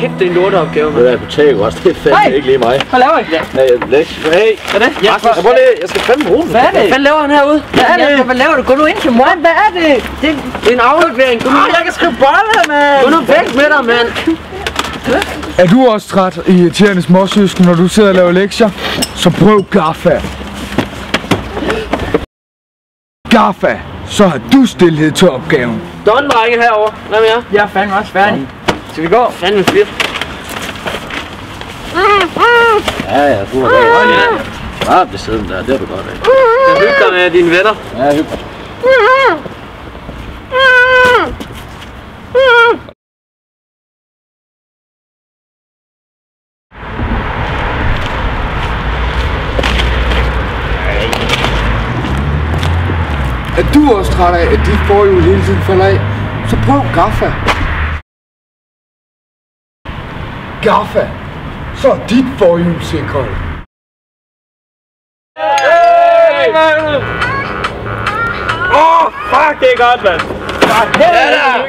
kæft, det er en lorteopgave, mand. Det er apotek også, det er fandme ikke lige mig. Hvad laver I? Hey, lektier. Hey, hvad er det? Ja, jeg skal fandme bruge den. Hvad fanden laver han herude? Hvad er det? Hvad laver du? Gå nu ind til mor. Hvad er det? Det er en aflevering. Gå nu. Jeg kan skrive bolle, mand. Gå nu væk med dig, mand. Er du også træt af irriterende småsøsken, når du sidder og laver lektier? Så prøv Gaffa. Gaffa, så har du stilhed til opgaven. Don var ikke herovre. Hvad med jer? Jeg er fandme også færdig. Skal vi gå? Fandme fedt. Ja, du har det. Bare ved siden der, det er du godt af. Jeg hygger dig med dine venner. Ja, hygger. Er du også træt af, at dit forhjul hele tiden falder af? Så prøv Gaffa. Gaffa, så er dit forhjul sikret. Fuck, det er godt, mand. Ja,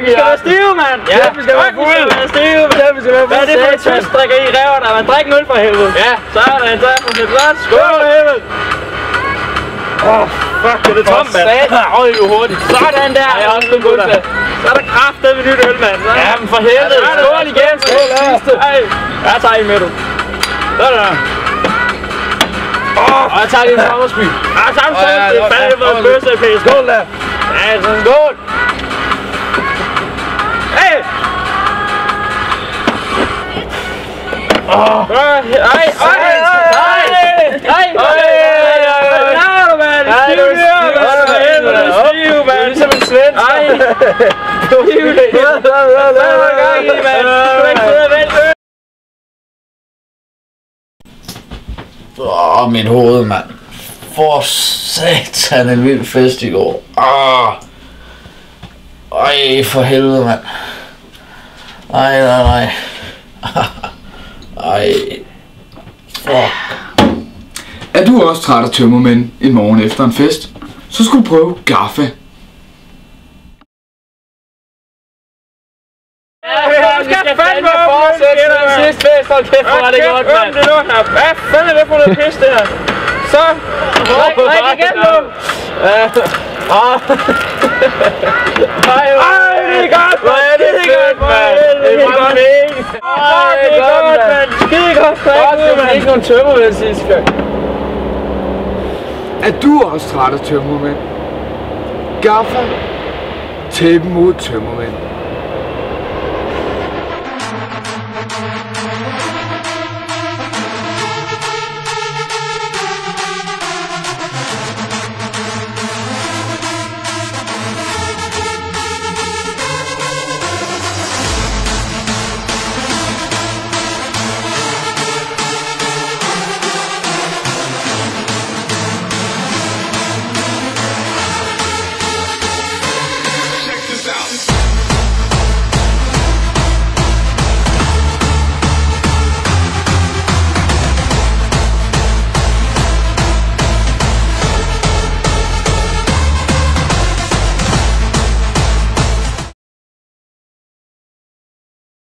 vi skal være stive, mand. Ja, vi skal være fulde. Vi skal være stive, mand. Ja, vi skal være fulde. Hvad er det for et tøstdrikker i ræver der? Man drikker en øl for helvede. Ja. Sådan, så er man til blot. Skål, helvede. Fuck, det er tomt, mand. Øj, jo hurtigt. Sådan der. Ja, jeg har også blevet god der. Så er der kraftet med nyt øl, mand. Ja, men for helvede. Skål igen. Skål, sidste. Jeg tager en med, du. Sådan. Og jeg tager lige en sommersby. Jeg tager en sommersby. Det er fandme været bøsse af pæs. Skål der. Ja, så skål. Hey! Mit hoved, mand. For satan en vild fest i går. Ej, for helvede, mand. Nej. Ej. Fuck. Er du også træt af tømmermænd en morgen efter en fest? Så skulle du prøve Gaffa. Vi skal fandme fortsætte den sidste fest. Hold kæft, hvor er det godt, mand. Hvad fanden er det for noget pis, det her? Så. Drik igen, nu. Ej, det er godt, mand. Det er godt, mand. Det er godt, mand. Det er godt, mand. Skide godt, mand. Det er ikke nogen tømmermænd sidste gang. Er du også træt af tømmermænd? Gaffa. Tæp mod tømmermænd.